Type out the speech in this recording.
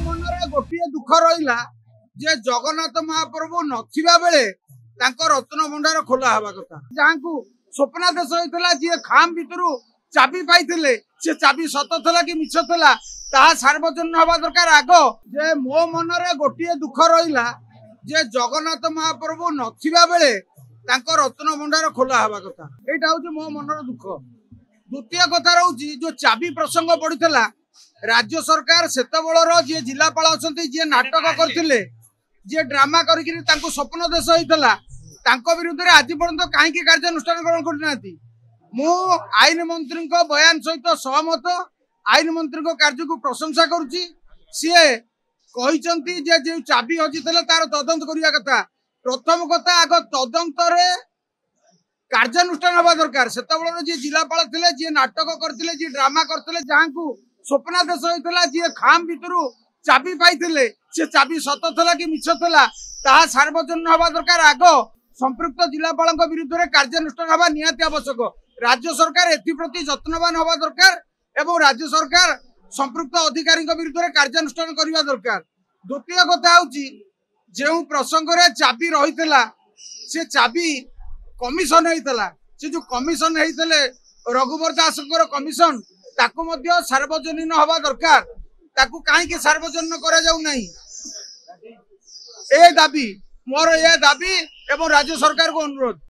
मनरे गोटे दुख रहा जे जगन्नाथ महाप्रभु नथिबा बेले रत्न भंडार खोला हवा कथा जहाँ को स्वप्नादेश होता जी खाम भितर चाबी पाई से चाबी सत थला कि मिछ थला ताहा सार्वजनीन हवा दरकार आग जे मो मनरे गोटे दुख रहा जे जगन्नाथ महाप्रभु नथिबा बेले रत्न भंडार खोला हवा कथा एटा हूँ मो मनर दुख। द्वितीय कथा रोची जो चाबी प्रसंग पड़ता राज्य सरकार सेतबेलर जी जिलापाल अच्छा जी नाटक करते जी ड्रामा करी स्वप्न देश होता विरुद्ध आज पर्यंत कहीं कार्यानुष्ठान ग्रहण करना मु आईन मंत्री बयान सहित सहमत आईन मंत्री कार्य को प्रशंसा करुच्ची सी कहते जो चाबी हजि तार तदंत करने कथा प्रथम कथा आग तदंत कार्यानुष्ठान हवा दरकार से जी जिलापाल थे जी नाटक करते जी ड्रामा करते जहाँ को स्वप्नादेश होता जी खाम भितर चाबी पाई से चाबी सत थला कि मिछ थला ताहा सार्वजनीन हवा दरकार आग संपृक्त जिलापाल विरुद्ध कार्यानुष्ठान हवा निहाती आवश्यक। राज्य सरकार एप्रति जत्नवान हवा दरकार एवं राज्य सरकार संपृक्त अधिकारी विरुद्ध कार्यानुष्ठान करने दरकार। द्वितीय कथा हूँ जो प्रसंग रे चाबी रही से चाबी कमिशन होता से जो कमिशन होते रघुवर दास कमिशन ताकू मध्य सार्वजनीन हवा दरकार ताकू कहीं सार्वजनीन करा जाऊ नहीं ए दाबी मोर ए दाबी एवं राज्य सरकार को अनुरोध।